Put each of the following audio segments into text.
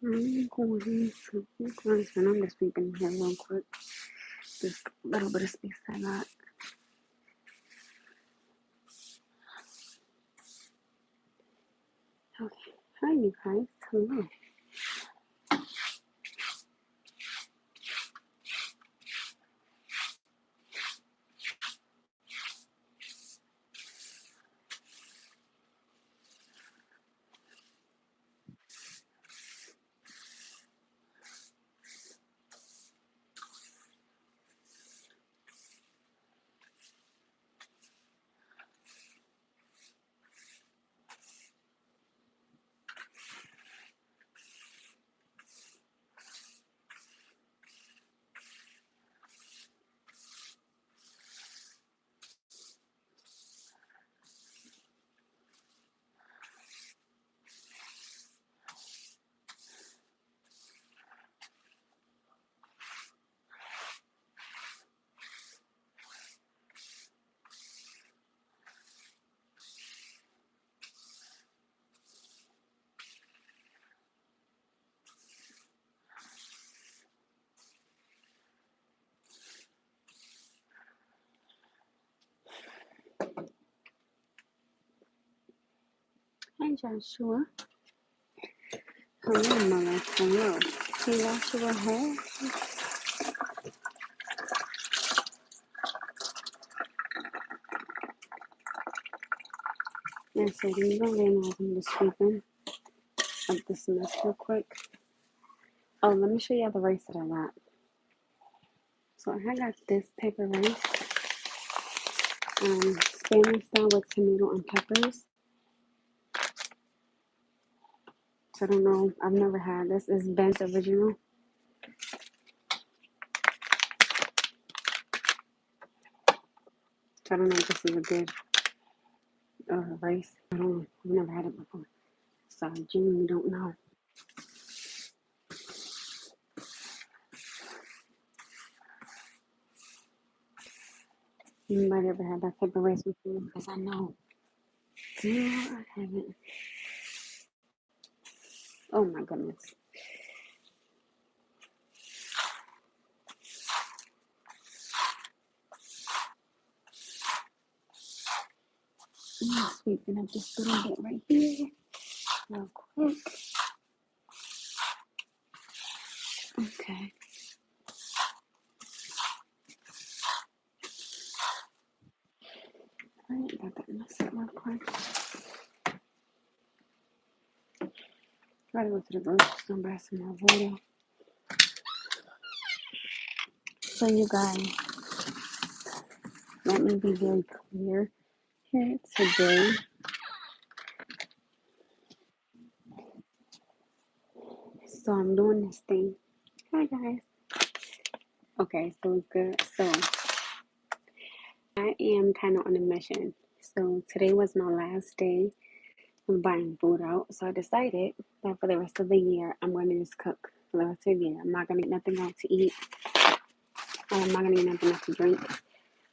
I'm going to turn on the sweep in here real quick. This little bit of space I got. Okay. Hi, you guys. Hello. Hi, Joshua. Hello, Mother. Hello. Hey, Joshua. Hey. Yeah, so we're going to lay in the sweeping of this mess real quick. Oh, let me show you the rice that I got. So I got this type of rice, Spanish style with tomato and peppers. So I don't know, I've never had this. It's Ben's original. So I don't know if this is a good rice. I don't know. I've never had it before. So I genuinely don't know. You might ever had that type of rice before because I know. No, I haven't. Oh my goodness. I'm sweeping up this little bit right here real quick. Okay. Alright, got that mess up real quick. Gotta go to the grocery store and buy some more water. So you guys, let me be very clear here today. So I'm doing this thing. Hi guys. Okay, so it's good. So I am kind of on a mission. So today was my last day of buying food out. So I decided that for the rest of the year, I'm going to just cook for the rest of the year. I'm not going to get nothing out to eat. I'm not going to get nothing out to drink.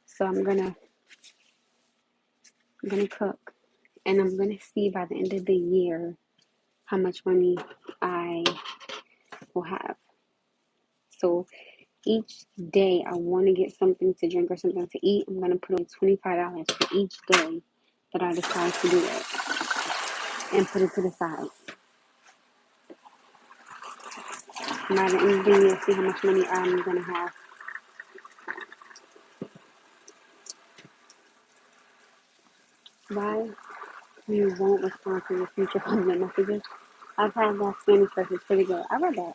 So I'm gonna cook, and I'm gonna see by the end of the year how much money I will have. So each day I want to get something to drink or something to eat. I'm gonna put in $25 for each day that I decide to do it, and put it to the side. By the end of the year, see how much money I'm gonna have. Why you won't respond to your future public messages? I've had that Spanish verse is pretty good. I read that.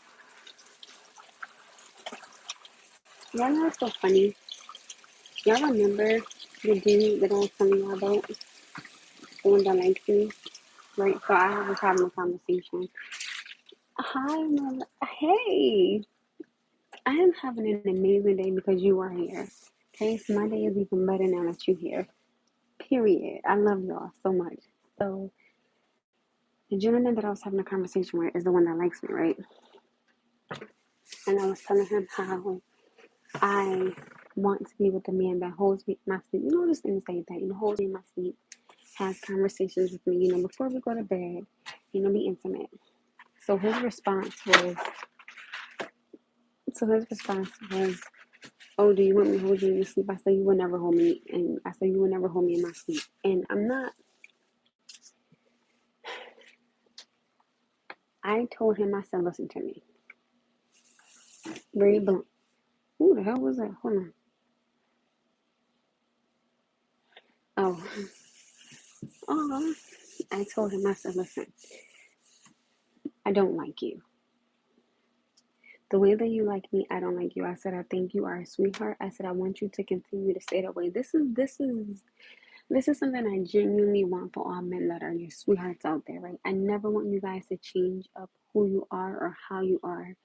Y'all know what's so funny? Y'all remember the dude that I was telling y'all about? The one that likes me? Right? So I was having a conversation. Hi, Mama. Hey, I am having an amazing day because you are here. Okay, so my day is even better now that you're here. Period. I love y'all so much. So the gentleman that I was having a conversation with is the one that likes me, right? And I was telling him how I want to be with a man that holds me in my sleep. You know, just things like that. You know, holds me in my sleep, has conversations with me. You know, before we go to bed. You know, be intimate. So his response was, oh, do you want me to hold you in your sleep? I said, you will never hold me. And I said, you will never hold me in my sleep. And I told him, I said, listen to me. Very blunt. Who the hell was that? Hold on. Oh, oh. I told him, I said, listen, I don't like you. The way that you like me, I don't like you. I said, I think you are a sweetheart. I said, I want you to continue to stay that way. This is something I genuinely want for all men that are your sweethearts out there, right? I never want you guys to change up who you are or how you are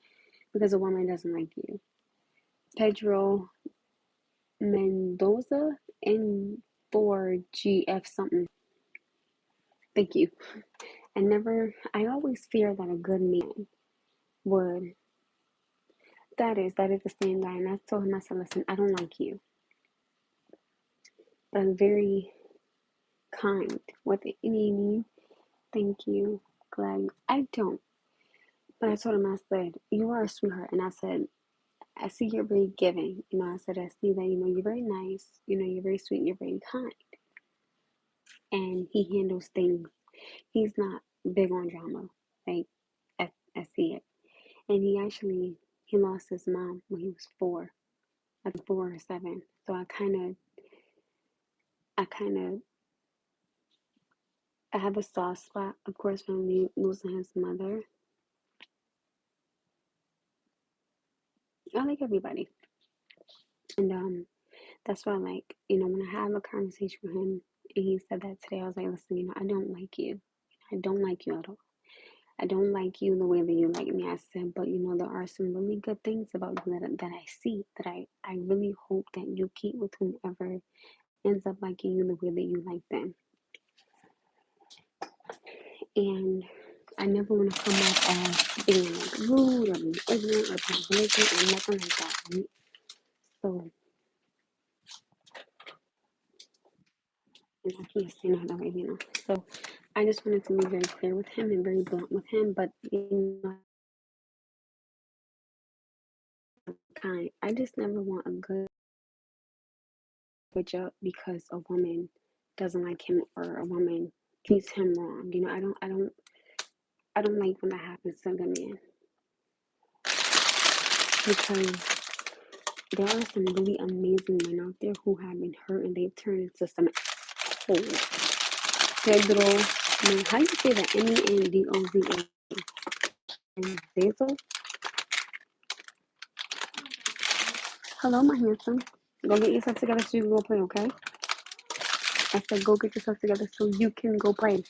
because a woman doesn't like you. Pedro Mendoza N4GF something. Thank you. I always fear that a good man would, that is the same guy. And I told him, I said, listen, I don't like you, but I'm very kind with it. You know what I mean? Thank you. Glad I don't. But I told him, I said, you are a sweetheart. And I said, I see you're very giving. You know, I said, I see that, you know, you're very nice. You know, you're very sweet. You're very kind. And he handles things. He's not big on drama. Like, I see it. And he lost his mom when he was 4. I think 4 or 7. So I have a soft spot, of course, from losing his mother. I like everybody. And that's why, like, you know, when I have a conversation with him and he said that today, I was like, listen, you know, I don't like you. I don't like you at all. I don't like you the way that you like me. I said, but you know, there are some really good things about you that I see that I really hope that you keep with whomever ends up liking you the way that you like them. And I never want to come off as being like rude or being ignorant or being belligerent or nothing like that. Right? So, and I can't say no that way, you know. So I just wanted to be very clear with him and very blunt with him, but you know, kind. I just never want a good switch up because a woman doesn't like him or a woman treats him wrong. You know, I don't like when that happens to the man because there are some really amazing men out there who have been hurt and they've turned into some assholes. Pedro, how you say that? Mendoza. Basil? Hello, my handsome. Go get yourself together so you can go play, okay? I said go get yourself together so you can go play.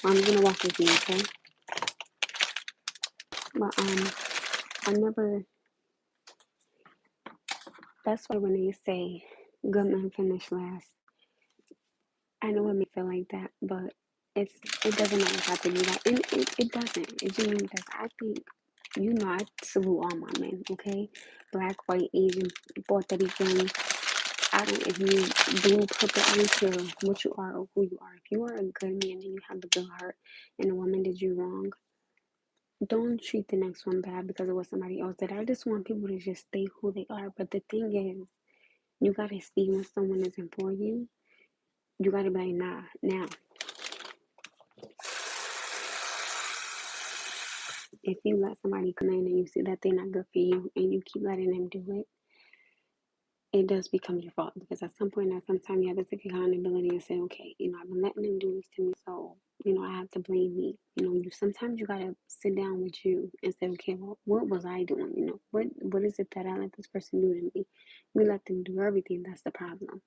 I'm gonna walk with you, okay? But I never. That's why when they say good men finish last, I know it may feel like that, but it doesn't always have to be that, and it doesn't. It genuinely does. I think, you know, I salute all my men, okay? Black, white, Asian, Puerto Rican. I don't, if you blue, purple, I don't care what you are or who you are. If you are a good man and you have a good heart and a woman did you wrong, don't treat the next one bad because of what somebody else did. I just want people to just stay who they are. But the thing is, you gotta see when someone isn't for you. You gotta be like, nah, now. If you let somebody come in and you see that they're not good for you and you keep letting them do it, it does become your fault because at some point, at some time, you have to take accountability and say, okay, you know, I've been letting them do this to me, so you know, I have to blame me. You know, you sometimes you gotta sit down with you and say, okay, well, what was I doing? You know, what is it that I let this person do to me? We let them do everything. That's the problem.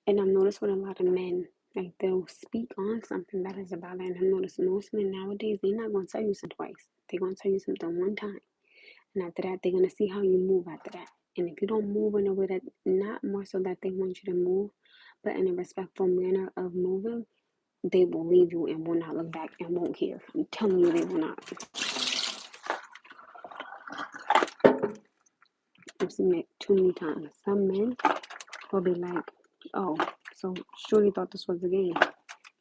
And I've noticed with a lot of men, like they'll speak on something that is about it. And I've noticed most men nowadays, they're not gonna tell you something twice. They're gonna tell you something one time. And after that, they're going to see how you move after that. And if you don't move in a way that, not more so that they want you to move, but in a respectful manner of moving, they will leave you and will not look back and won't care. I'm telling you, they will not. I've seen it too many times. Some men will be like, oh, so Shorty thought this was a game.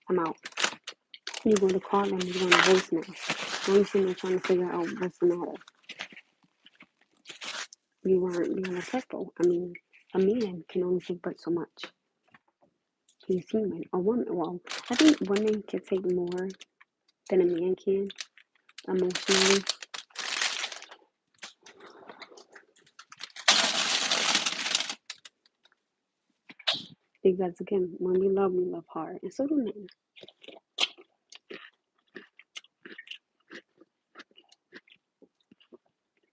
I'm out. You go to call them, you go on a voicemail. Now you're sitting there trying to figure out what's the matter. You weren't being respectful. I mean, a man can only take but so much. He's human. A woman, well, I think women can take more than a man can emotionally. Because again, when we love hard. And so do men.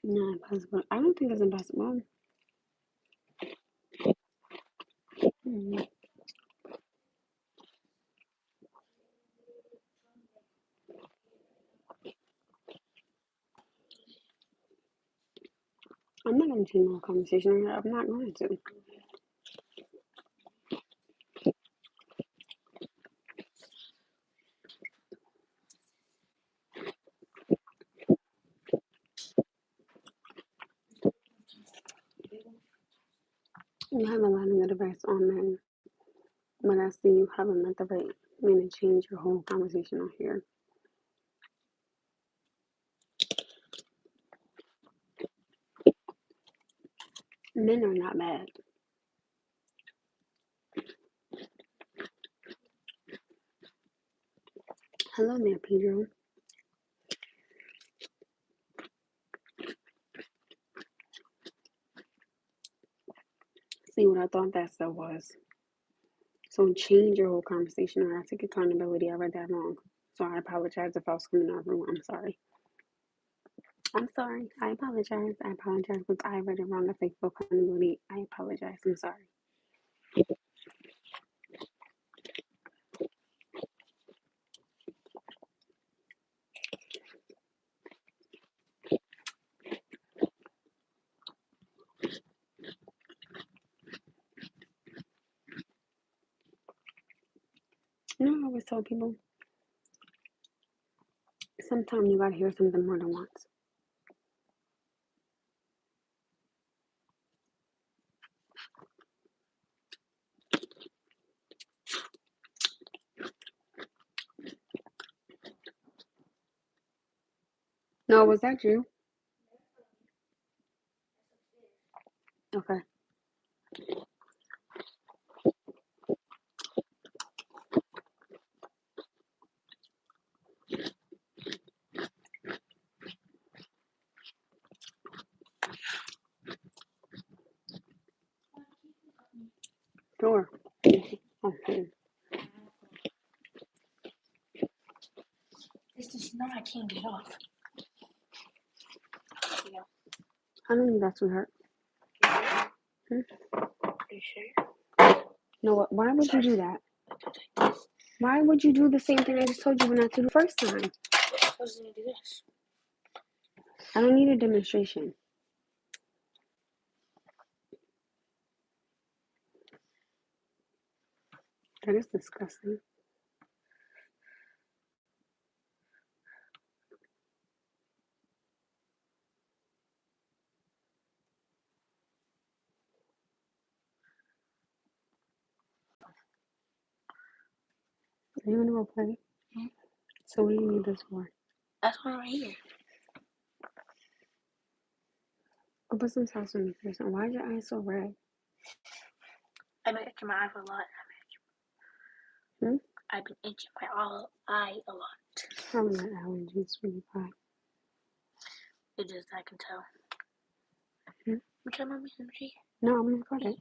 Not impossible. I don't think it's impossible. Mm, I'm not going to change my conversation. I'm not going to. You have a lot of good advice on men, but I see you haven't met the right man to change your whole conversation on here. Men are not bad. Hello there, Pedro. See what I thought that stuff was. So change your whole conversation or I take accountability. I read that wrong. So I apologize if I was coming off wrong. I'm sorry. I'm sorry. I apologize. I apologize because I read it wrong. I take full accountability. I apologize. I'm sorry. No, I always tell people sometimes you gotta hear something more than once. No, was that you? Okay. Sure. Okay. This is not, I can't get off. Yeah. I don't think that's what hurt. Are you sure? No, what? Why would you do that? Why would you do the same thing I just told you not to do the first time? I was gonna do this. I don't need a demonstration. That is disgusting. You wanna go play? Hmm? So what do you need this for? That's one right here. Go put some sauce on your face. Why is your eyes so red? I've been itching my eye for a lot. Hmm? I've been itching my eye a lot. Probably not allergies, sweetie pie. It is, I can tell. Hmm? Which one, Mommy? Energy? No, I'm gonna cut it.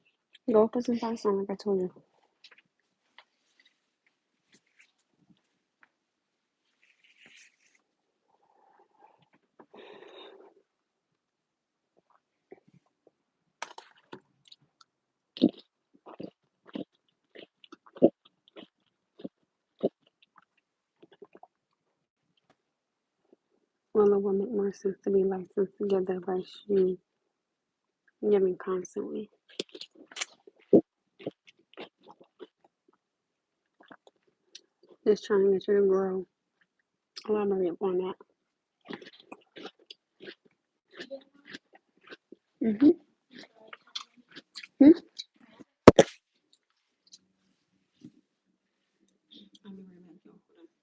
Go put some sauce on like I told you. Well, it will make more sense to be licensed to give the advice you give me constantly. Just trying to get you to grow. Elaborate on that. Mm-hmm. Hmm? I'll be right back, y'all. Hold on.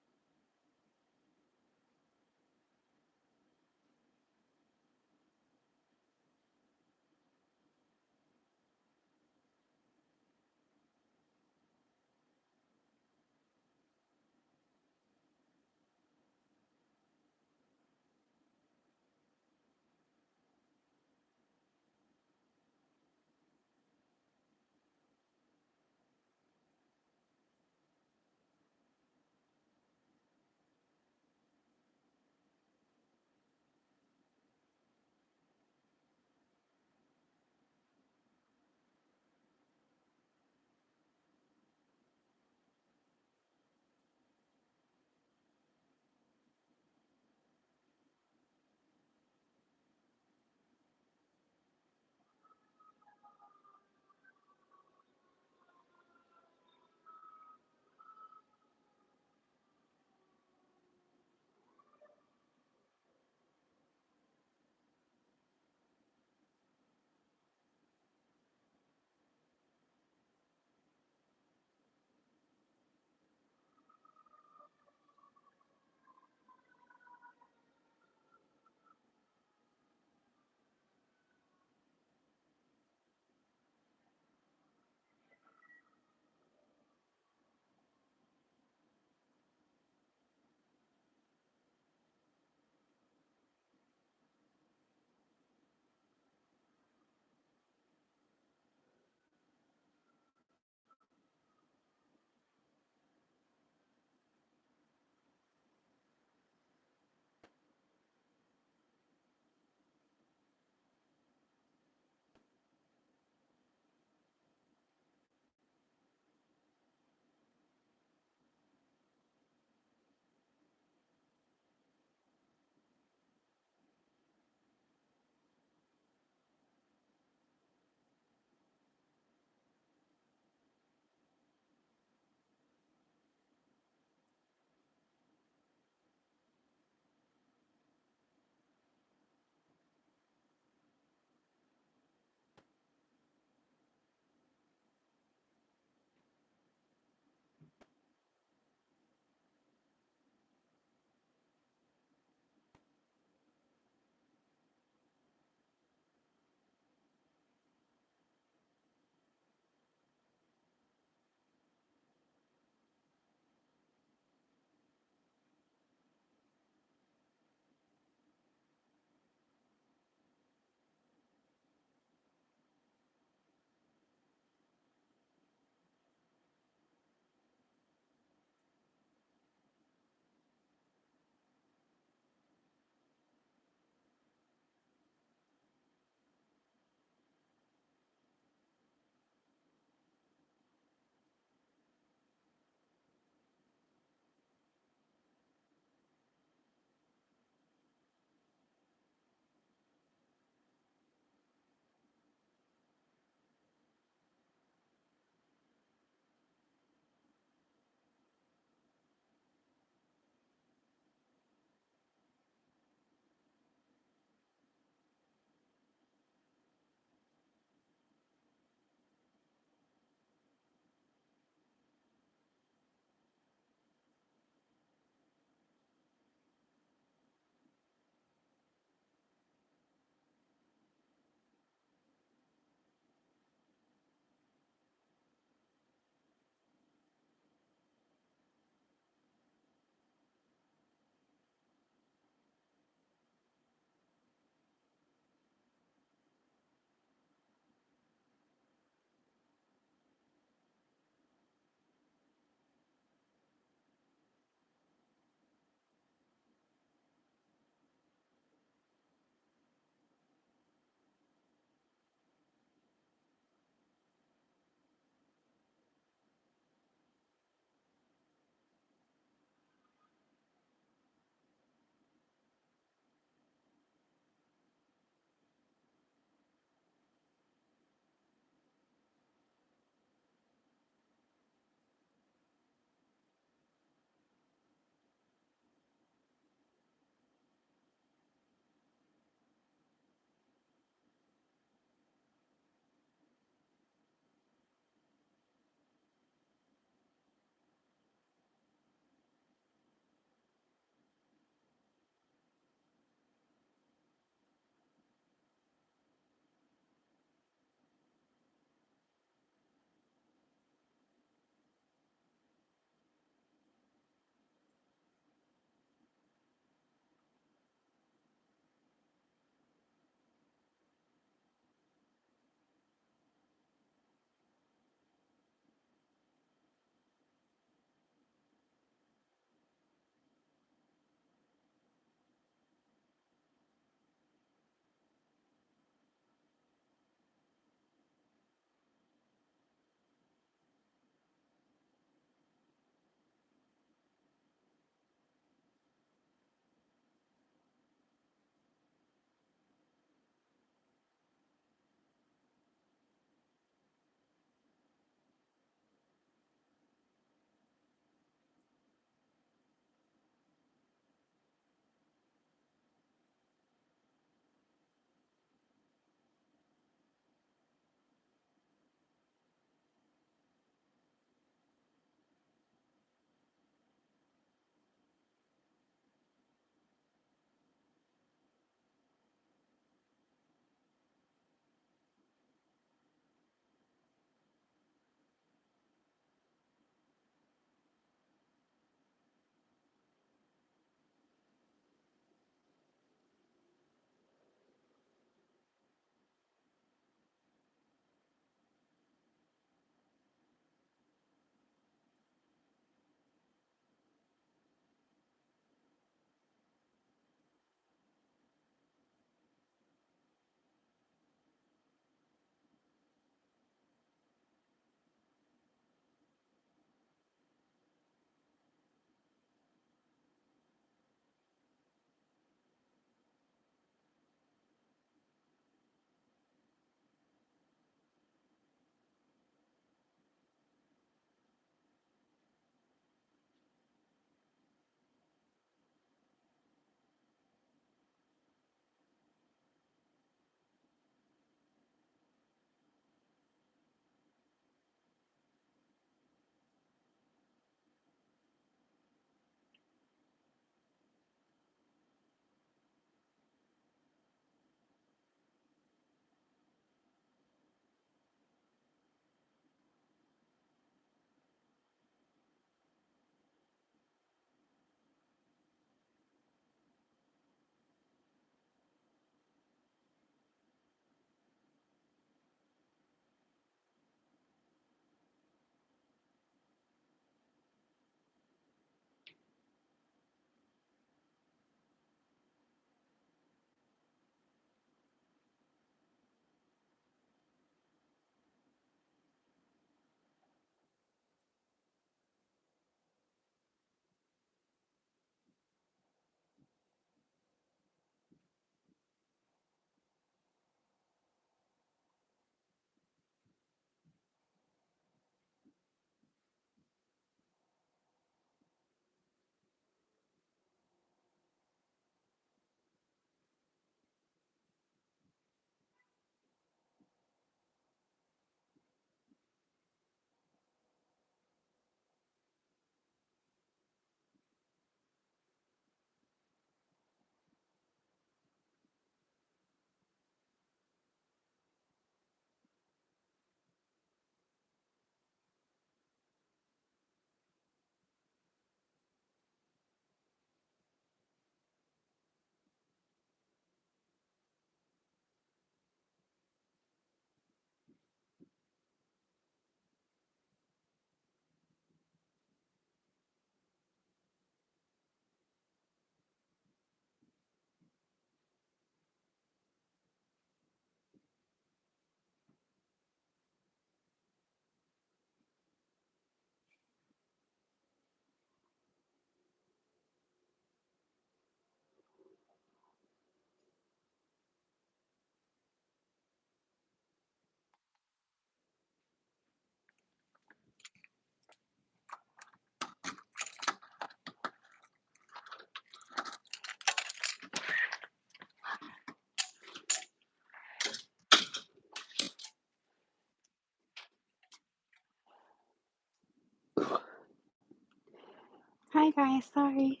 Hi guys, sorry.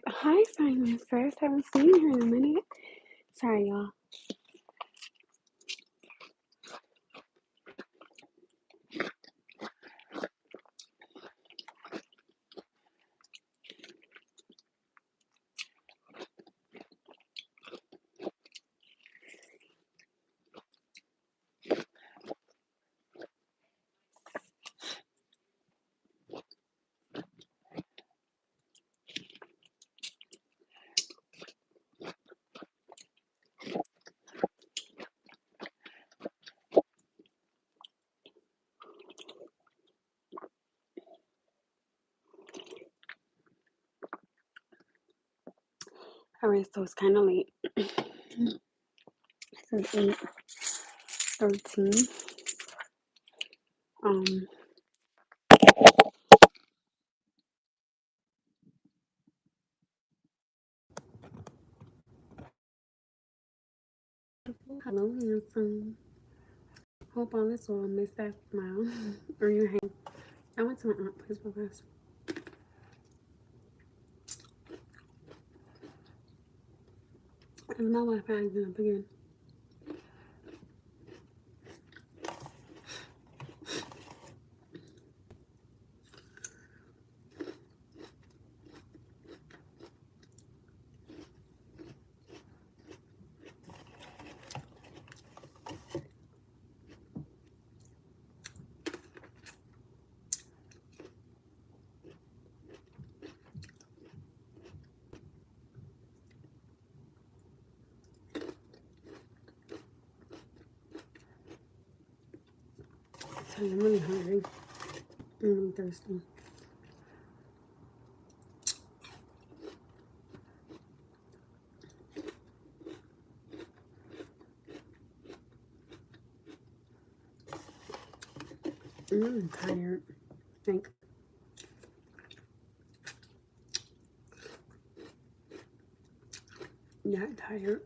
Hi Shaniece R. Haven't seen her in a minute. Sorry y'all. Alright, so it's kinda late. This is 8:13. Hello handsome. Hope all is well. Miss that smile. Or your hand. I went to my aunt's place for this. And my Wi-Fi acting up again. So I'm really hungry. And I'm thirsty. I'm really tired. I think. Not tired.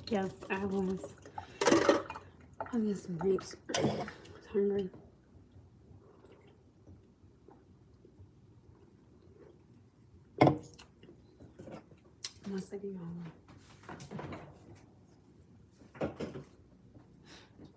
Yes, I was. I'll get some grapes. I'm hungry. One second, y'all.